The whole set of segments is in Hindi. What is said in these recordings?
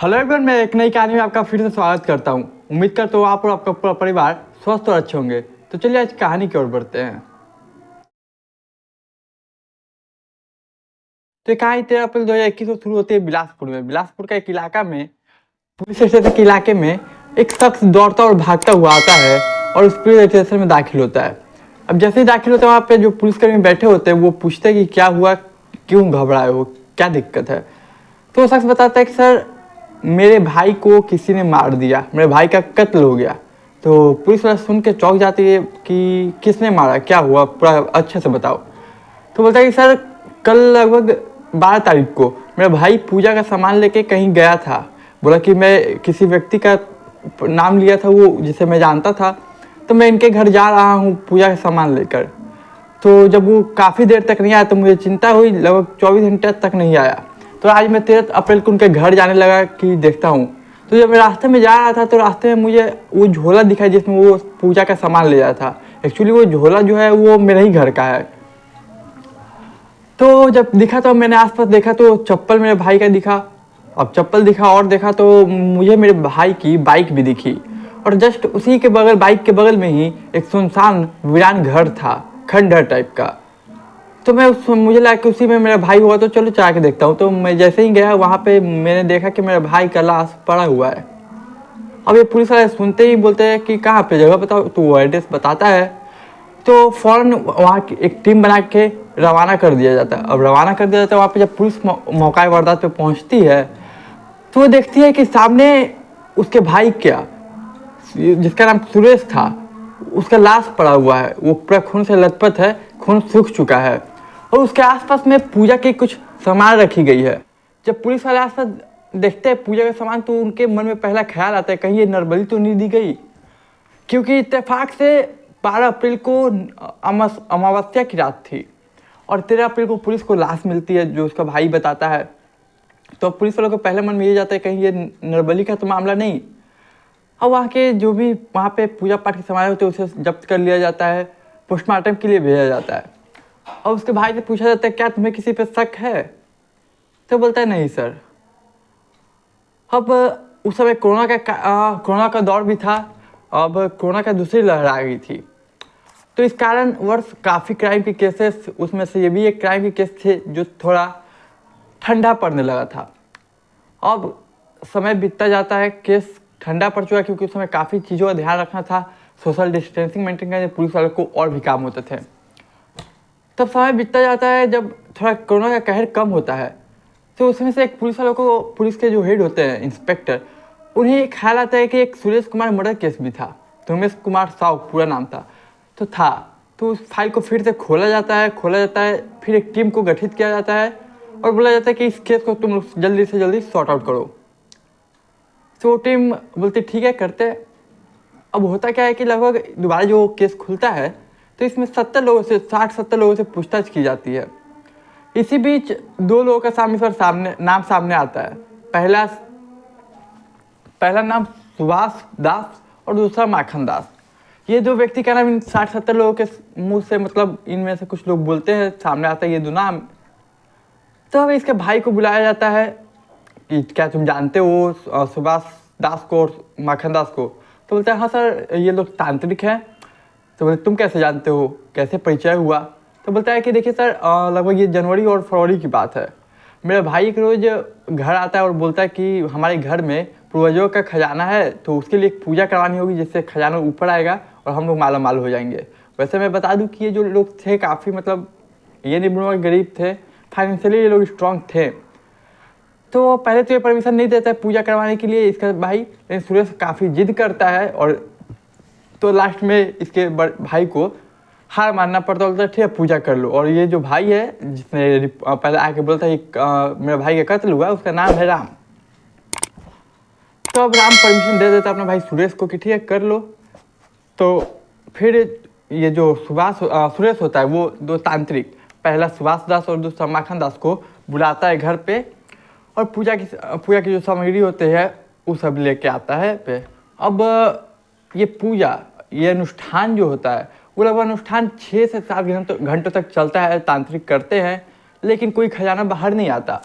हेलो एवरीवन, मैं एक नई कहानी में आपका फिर से स्वागत करता हूं। उम्मीद करता हूँ आप और आपका पूरा परिवार स्वस्थ और अच्छे होंगे। तो चलिए आज कहानी की ओर बढ़ते हैं। तो ये कहानी 13 अप्रैल 2021 को शुरू होती है बिलासपुर में। बिलासपुर का एक इलाका में, पुलिस स्टेशन के इलाके में एक शख्स दौड़ता और भागता हुआ आता है और उस पुलिस स्टेशन में दाखिल होता है। अब जैसे ही दाखिल होता है, वहाँ पे जो पुलिसकर्मी बैठे होते हैं वो पूछते हैं कि क्या हुआ, क्यों घबराए हो, क्या दिक्कत है। तो वो शख्स बताता है कि सर, मेरे भाई को किसी ने मार दिया, मेरे भाई का कत्ल हो गया। तो पुलिस वाला सुन के चौंक जाती है कि किसने मारा, क्या हुआ, पूरा अच्छे से बताओ। तो बोलता है कि सर, कल लगभग 12 तारीख को मेरा भाई पूजा का सामान लेके कहीं गया था। बोला कि मैं किसी व्यक्ति का नाम लिया था वो जिसे मैं जानता था, तो मैं इनके घर जा रहा हूँ पूजा का सामान लेकर। तो जब वो काफ़ी देर तक नहीं आया तो मुझे चिंता हुई, लगभग 24 घंटे तक नहीं आया। तो आज मैं 13 अप्रैल को उनके घर जाने लगा कि देखता हूँ। तो जब मैं रास्ते में जा रहा था तो रास्ते में मुझे वो झोला दिखाई जिसमें वो पूजा का सामान ले जाया था। एक्चुअली वो झोला जो है वो मेरे ही घर का है। तो जब दिखा तो मैंने आसपास देखा तो चप्पल मेरे भाई का दिखा। अब चप्पल दिखा और देखा तो मुझे मेरे भाई की बाइक भी दिखी, और जस्ट उसी के बगल, बाइक के बगल में ही एक सुनसान वीरान घर था, खंडहर टाइप का। तो मुझे लगा कि उसी में मेरा भाई हुआ, तो चलो जा के देखता हूँ। तो मैं जैसे ही गया वहाँ पे मैंने देखा कि मेरा भाई का लाश पड़ा हुआ है। अब ये पुलिस वाले सुनते ही बोलते हैं कि कहाँ पे, जगह बताओ। तो वो एड्रेस बताता है। तो फौरन वहाँ एक टीम बना के रवाना कर दिया जाता है। अब रवाना कर दिया जाता है, वहाँ पे जब पुलिस मौका वारदात पे पहुँचती है तो वो देखती है कि सामने उसके भाई क्या, जिसका नाम सुरेश था, उसका लाश पड़ा हुआ है। वो पूरा खून से लथपथ है, खून सूख चुका है, और उसके आसपास में पूजा की कुछ सामान रखी गई है। जब पुलिस वाले आसपास देखते हैं पूजा का सामान तो उनके मन में पहला ख्याल आता है कहीं ये नरबली तो नहीं दी गई, क्योंकि इत्तेफाक से 12 अप्रैल को अमावस्या की रात थी और 13 अप्रैल को पुलिस को लाश मिलती है जो उसका भाई बताता है। तो पुलिस वालों को पहले मन में ये जाता है कहीं ये नरबली का तो मामला नहीं। और वहाँ के जो भी वहाँ पे पूजा पाठ के सामान होते हैं उसे जब्त कर लिया जाता है, पोस्टमार्टम के लिए भेजा जाता है। और उसके भाई से पूछा जाता है क्या तुम्हें किसी पे शक है। तो बोलता है नहीं सर। अब उस समय कोरोना का दौर भी था। अब कोरोना का दूसरी लहर आ गई थी, तो इस कारण वर्ष काफ़ी क्राइम के केसेस, उसमें से ये भी एक क्राइम के केस थे जो थोड़ा ठंडा पड़ने लगा था। अब समय बीतता जाता है, केस ठंडा पड़ चुका क्योंकि उस समय काफ़ी चीज़ों का ध्यान रखना था, सोशल डिस्टेंसिंग मेंटेन करने, पुलिस वालों को और भी काम होते थे। तब समय बीतता जाता है, जब थोड़ा कोरोना का कहर कम होता है तो उसमें से एक पुलिस वालों को, पुलिस के जो हेड होते हैं इंस्पेक्टर, उन्हें एक ख्याल आता है कि एक सुरेश कुमार मर्डर केस भी था, तो उमेश कुमार साव पूरा नाम था। तो उस फाइल को फिर से खोला जाता है, फिर एक टीम को गठित किया जाता है और बोला जाता है कि इस केस को तुम लोग जल्दी से जल्दी सॉर्ट आउट करो। तो वो टीम बोलती ठीक है, करते। अब होता क्या है कि लगभग दोबारा जो केस खुलता है तो इसमें 60 लोगों से पूछताछ की जाती है। इसी बीच दो लोगों का नाम सामने आता है। पहला नाम सुभाष दास और दूसरा माखन दास। ये दो व्यक्ति का नाम इन 60-70 लोगों के मुंह से, मतलब इनमें से कुछ लोग बोलते हैं, सामने आता है ये दो नाम। तो अब इसके भाई को बुलाया जाता है कि क्या तुम जानते हो सुभाष दास को और माखन दास को। तो बोलते हैं हाँ सर, ये लोग तांत्रिक हैं। तो बोले तुम कैसे जानते हो, कैसे परिचय हुआ। तो बोलता है कि देखिए सर, लगभग ये जनवरी और फरवरी की बात है। मेरा भाई एक रोज़ घर आता है और बोलता है कि हमारे घर में पूर्वजों का खजाना है, तो उसके लिए एक पूजा करवानी होगी जिससे खजाना ऊपर आएगा और हम लोग माला माल हो जाएंगे। वैसे मैं बता दूं कि ये जो लोग थे काफ़ी, मतलब ये नहीं बोलूँगा गरीब थे, फाइनेंशियली ये लोग स्ट्रॉन्ग थे। तो पहले तो ये परमिशन नहीं देता है पूजा करवाने के लिए इसका भाई, लेकिन सुरेश काफ़ी जिद करता है और तो लास्ट में इसके भाई को हार मानना पड़ता, बोलता है ठीक है पूजा कर लो। और ये जो भाई है जिसने पहले आके बोलता है मेरा भाई का कत्ल हुआ, उसका नाम है राम। तो अब राम परमिशन दे देता अपने भाई सुरेश को कि ठीक है कर लो। तो फिर ये जो सुरेश होता है वो दो तांत्रिक, पहला सुभाष दास और दूसरा माखन दास को बुलाता है घर पे और पूजा की जो सामग्री होते हैं वो सब लेके आता है पे। अब ये अनुष्ठान जो होता है वो लगभग अनुष्ठान 6 से 7 घंटों तक चलता है। तांत्रिक करते हैं लेकिन कोई खजाना बाहर नहीं आता।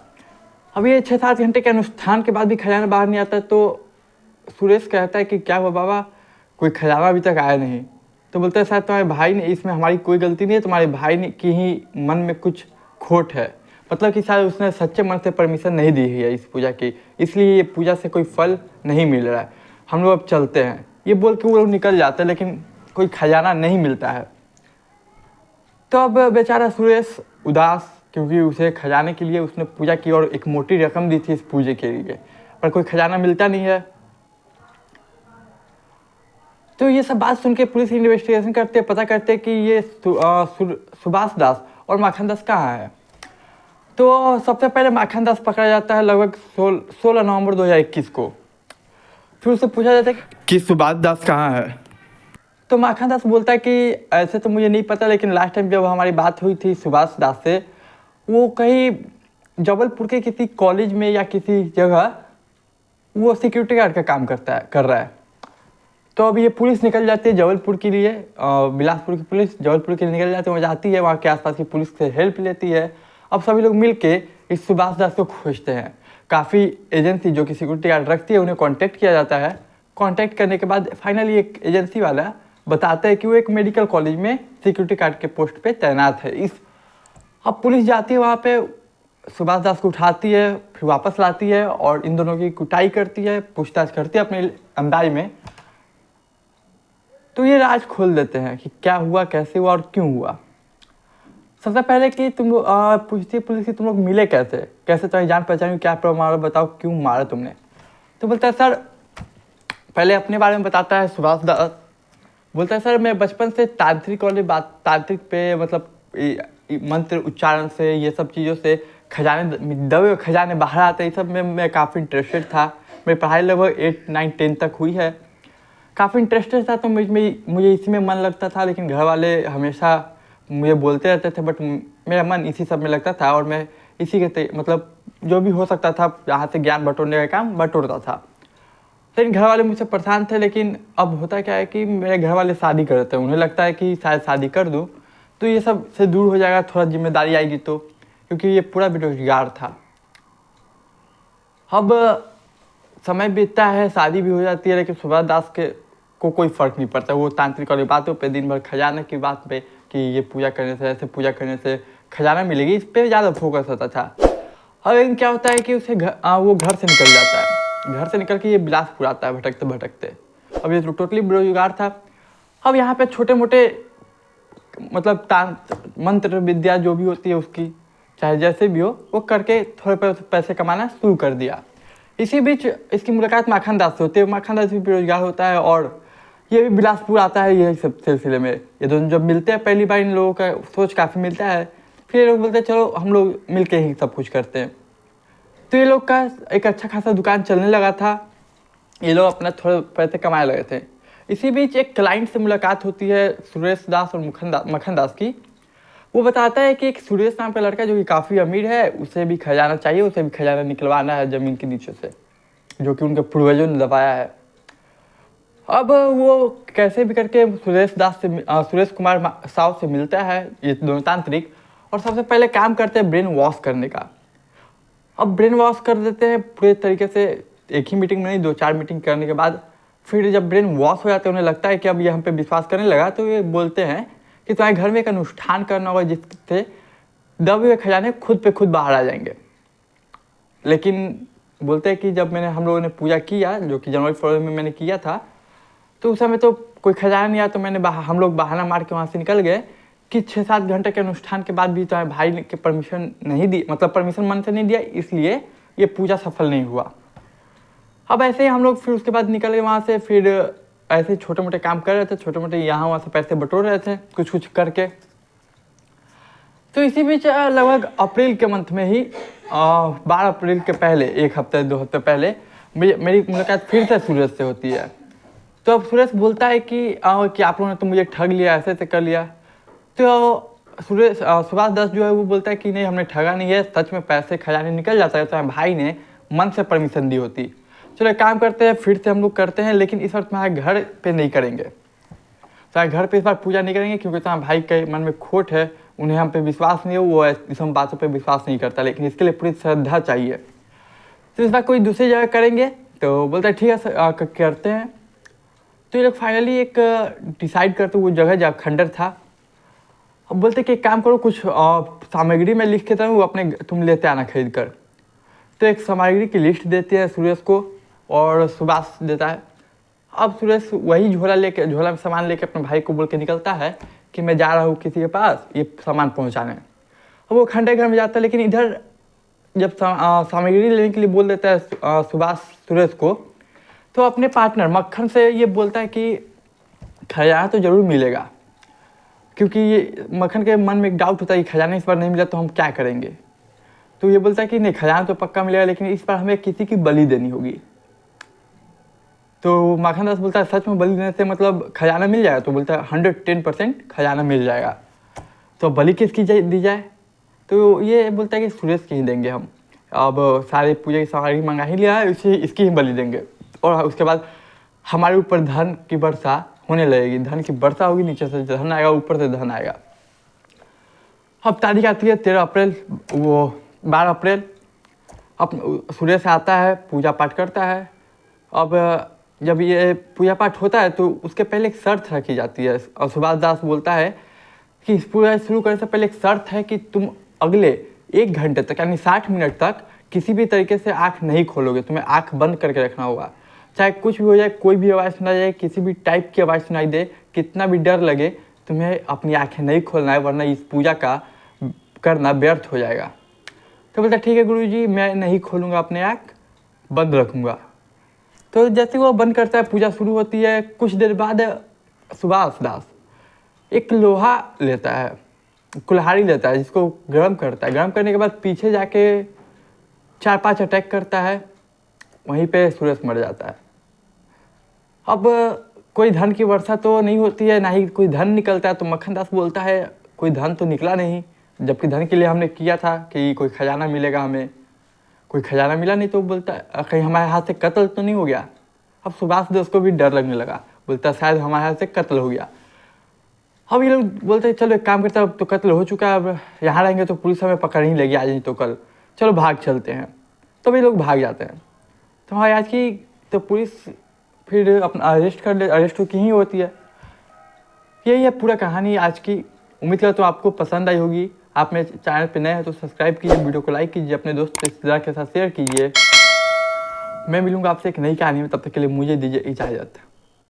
अब ये 6-7 घंटे के अनुष्ठान के बाद भी खजाना बाहर नहीं आता, तो सुरेश कहता है कि क्या हुआ बाबा, कोई खजाना अभी तक आया नहीं। तो बोलता है शायद तुम्हारे भाई ने, इसमें हमारी कोई गलती नहीं है, तुम्हारे भाई ने की ही मन में कुछ खोट है, मतलब कि शायद उसने सच्चे मन से परमिशन नहीं दी है इस पूजा की, इसलिए ये पूजा से कोई फल नहीं मिल रहा है, हम लोग अब चलते हैं। ये बोल के वो लोग निकल जाते हैं, लेकिन कोई खजाना नहीं मिलता है। तो अब बेचारा सुरेश उदास, क्योंकि उसे खजाने के लिए उसने पूजा की और एक मोटी रकम दी थी इस पूजे के लिए, पर कोई खजाना मिलता नहीं है। तो ये सब बात सुन के पुलिस इन्वेस्टिगेशन करते, पता करते कि ये सुभाष दास और माखन दास कहाँ है। तो सबसे पहले माखन दास पकड़ा जाता है लगभग 16 नवंबर 2021 को। फिर उससे पूछा जाता है कि सुभाष दास कहाँ है। तो माखन दास बोलता है कि ऐसे तो मुझे नहीं पता, लेकिन लास्ट टाइम जब हमारी बात हुई थी सुभाष दास से, वो कहीं जबलपुर के किसी कॉलेज में या किसी जगह वो सिक्योरिटी गार्ड का काम कर रहा है। तो अब ये पुलिस निकल जाती है जबलपुर के लिए, बिलासपुर की पुलिस जबलपुर के लिए निकल जाती है, वहाँ जाती है, वहाँ के आसपास की पुलिस से हेल्प लेती है। अब सभी लोग मिल के इस सुभाष दास को खोजते हैं। काफ़ी एजेंसी जो कि सिक्योरिटी गार्ड रखती है उन्हें कांटेक्ट किया जाता है। कांटेक्ट करने के बाद फाइनली एक एजेंसी वाला बताता है कि वो एक मेडिकल कॉलेज में सिक्योरिटी गार्ड के पोस्ट पे तैनात है। अब पुलिस जाती है वहाँ पे, सुभाष दास को उठाती है, फिर वापस लाती है और इन दोनों की कुटाई करती है, पूछताछ करती है अपने अंदाज में। तो ये राज खोल देते हैं कि क्या हुआ, कैसे हुआ और क्यों हुआ। सबसे पहले कि तुम लोग पूछती पुलिस की तुम लोग मिले कैसे, तुम्हारी जान पहचान, क्या प्रॉब्लम मारा, बताओ क्यों मारा तुमने। तो बोलता है सर, पहले अपने बारे में बताता है सुभाष दास। बोलता है सर मैं बचपन से तांत्रिक वाली बात, तांत्रिक पे मतलब मंत्र उच्चारण से, ये सब चीज़ों से खजाने दबे खजाने बाहर आते हैं, ये सब में मैं काफ़ी इंटरेस्टेड था। मेरी पढ़ाई लगभग 8, 9, 10 तक हुई है, काफ़ी इंटरेस्टेड था, तो मुझे इसी में मन लगता था। लेकिन घर वाले हमेशा मुझे बोलते रहते थे, बट मेरा मन इसी सब में लगता था और मैं इसी के मतलब जो भी हो सकता था यहाँ से ज्ञान बटोरने का काम बटोरता था। लेकिन घर वाले मुझसे परेशान थे। लेकिन अब होता क्या है कि मेरे घर वाले शादी करते हैं, उन्हें लगता है कि शायद शादी कर दूँ तो ये सब से दूर हो जाएगा, थोड़ा जिम्मेदारी आएगी, तो क्योंकि ये पूरा बेरोजगार था। अब समय बीतता है, शादी भी हो जाती है, लेकिन सुभाष दास को कोई फ़र्क नहीं पड़ता। वो तांत्रिक वाली बातों पे, दिन भर खजाना की बात पे कि ये पूजा करने से, ऐसे पूजा करने से खजाना मिलेगी, इस पर ज़्यादा फोकस होता था। और लेकिन क्या होता है कि उसे वो घर से निकल जाता है। घर से निकल के ये बिलासपुर आता है भटकते भटकते। अब ये टोटली बेरोजगार था। अब यहाँ पे छोटे मोटे मतलब मंत्र विद्या जो भी होती है उसकी, चाहे जैसे भी हो, वो करके थोड़े पैसे कमाना शुरू कर दिया। इसी बीच इसकी मुलाकात माखन दास से होती है। माखन दास भी बेरोजगार होता है और ये भी बिलासपुर आता है। यही सब सिलसिले में ये दोनों जब मिलते हैं पहली बार, इन लोगों का सोच काफ़ी मिलता है। फिर ये लोग बोलते हैं चलो हम लोग मिल के ही सब कुछ करते हैं। तो ये लोग का एक अच्छा खासा दुकान चलने लगा था, ये लोग अपना थोड़े पैसे कमाने लगे थे। इसी बीच एक क्लाइंट से मुलाकात होती है सुरेश दास और मखन दास की। वो बताता है कि एक सुरेश नाम का लड़का जो कि काफ़ी अमीर है, उसे भी खजाना चाहिए, उसे भी खजाना निकलवाना है ज़मीन के नीचे से, जो कि उनके पूर्वजों ने दबाया है। अब वो कैसे भी करके सुरेश कुमार साव से मिलता है, ये दोनों तांत्रिक, और सबसे पहले काम करते हैं ब्रेन वॉश करने का। अब ब्रेन वॉश कर देते हैं पूरे तरीके से, एक ही मीटिंग में नहीं, 2-4 मीटिंग करने के बाद फिर जब ब्रेन वॉश हो जाते हैं, उन्हें लगता है कि अब ये हम पे विश्वास करने लगा, तो ये बोलते हैं कि तुम्हारे घर में एक अनुष्ठान करना होगा जिससे दबे हुए खजाने खुद पे खुद बाहर आ जाएंगे। लेकिन बोलते हैं कि जब हम लोगों ने पूजा किया, जो कि जनवरी-फरवरी में मैंने किया था, तो उस समय तो कोई खजाना नहीं आया, तो हम लोग बहाना मार के वहाँ से निकल गए कि 6-7 घंटे के अनुष्ठान के बाद भी तुम्हारे भाई ने परमिशन नहीं दी, मतलब परमिशन मन से नहीं दिया, इसलिए ये पूजा सफल नहीं हुआ। अब ऐसे ही हम लोग फिर उसके बाद निकल गए वहाँ से। फिर ऐसे छोटे मोटे काम कर रहे थे, छोटे मोटे यहाँ वहाँ से पैसे बटोर रहे थे कुछ कुछ करके। तो इसी बीच लगभग अप्रैल के मंथ में ही 12 अप्रैल के पहले 1 हफ्ते 2 हफ्ते पहले मेरी मुलाकात फिर से सूरज से होती है। तो अब सूरज बोलता है कि आप लोगों ने तो मुझे ठग लिया, ऐसे कर लिया। तो सुभाष दास जो है वो बोलता है कि नहीं, हमने ठगा नहीं है, सच में पैसे खजाने निकल जाता है, तो भाई ने मन से परमिशन दी होती। चलो काम करते हैं, फिर से हम लोग करते हैं, लेकिन इस बार तुम्हारे घर पे नहीं करेंगे, तुम्हारे घर पे इस बार पूजा नहीं करेंगे, क्योंकि तुम्हारे भाई के मन में खोट है, उन्हें हम पे विश्वास नहीं है, वो इस हम बातों पे विश्वास नहीं करता, लेकिन इसके लिए पूरी श्रद्धा चाहिए। तो इस बार कोई दूसरी जगह करेंगे, तो बोलता है ठीक है करते हैं। तो ये लोग फाइनली एक डिसाइड करते, वो जगह जहाँ खंडर था। अब बोलते कि एक काम करो, कुछ सामग्री मैं लिख के देता हूँ, अपने तुम लेते आना खरीद कर। तो एक सामग्री की लिस्ट देते हैं सुरेश को और सुभाष देता है। अब सुरेश वही झोला में सामान लेके अपने भाई को बोल के निकलता है कि मैं जा रहा हूँ किसी के पास ये सामान पहुँचाने। अब वो खंडर घर में जाता है, लेकिन इधर जब सामग्री लेने के लिए बोल देता है सुभाष सुरेश को, तो अपने पार्टनर मक्खन से ये बोलता है कि खजाना तो ज़रूर मिलेगा, क्योंकि ये मक्खन के मन में एक डाउट होता है कि खजाना इस बार नहीं मिला तो हम क्या करेंगे। तो ये बोलता है कि नहीं, खजाना तो पक्का मिलेगा, लेकिन इस बार हमें किसी की बलि देनी होगी। तो माखन दास बोलता है सच में बलि देने से मतलब खजाना मिल जाएगा? तो बोलता है 110% खजाना मिल जाएगा। तो बलि किसकी दी जाए? तो ये बोलता है कि सुरेश की ही देंगे हम। अब सारे पूजा की सामग्री मंगा ही लिया है, इसकी ही बलि देंगे, और उसके बाद हमारे ऊपर धन की वर्षा होने लगेगी। धन की वर्षा होगी, नीचे से धन आएगा, ऊपर से धन आएगा। अब तारीख आती है 13 अप्रैल, वो 12 अप्रैल। अब सुरेश आता है, पूजा पाठ करता है। अब जब ये पूजा पाठ होता है तो उसके पहले एक शर्त रखी जाती है, और सुभाष दास बोलता है कि इस पूजा शुरू करने से पहले एक शर्त है कि तुम अगले 1 घंटे तक यानी 60 मिनट तक किसी भी तरीके से आँख नहीं खोलोगे। तुम्हें आँख बंद करके रखना होगा, चाहे कुछ भी हो जाए, कोई भी आवाज़ सुना जाए, किसी भी टाइप की आवाज़ सुनाई दे, कितना भी डर लगे, तुम्हें अपनी आँखें नहीं खोलना है, वरना इस पूजा का करना व्यर्थ हो जाएगा। तो बोलता ठीक है गुरुजी, मैं नहीं खोलूँगा, अपने आँख बंद रखूँगा। तो जैसे वो बंद करता है, पूजा शुरू होती है। कुछ देर बाद सुभाष दास एक लोहा लेता है, कुल्हाड़ी लेता है, जिसको गर्म करता है। गर्म करने के बाद पीछे जाके 4-5 अटैक करता है, वहीं पे सुरेश मर जाता है। अब कोई धन की वर्षा तो नहीं होती है, ना ही कोई धन निकलता है। तो मक्खन दास बोलता है कोई धन तो निकला नहीं, जबकि धन के लिए हमने किया था कि कोई खजाना मिलेगा हमें, कोई खजाना मिला नहीं। तो बोलता है कहीं हमारे हाथ से कत्ल तो नहीं हो गया। अब सुभाष दास को भी डर लगने लगा, बोलता शायद हमारे हाथ से कत्ल हो गया। अब ये लोग बोलते हैं चलो एक काम करते हैं, अब तो कत्ल हो चुका है, अब यहाँ रहेंगे तो पुलिस हमें पकड़ ही लेगी आज नहीं तो कल, चलो भाग चलते हैं। तो ये लोग भाग जाते हैं। तो हमारी आज की तो पुलिस फिर अपना अरेस्ट की ही होती है। यही है पूरा कहानी आज की। उम्मीद करता हूँ आपको पसंद आई होगी। आप मेरे चैनल पे नए हैं तो सब्सक्राइब कीजिए, वीडियो को लाइक कीजिए, अपने दोस्त रिश्तेदार के साथ शेयर कीजिए। मैं मिलूंगा आपसे एक नई कहानी में, तब तक के लिए मुझे दीजिए इजाज़त।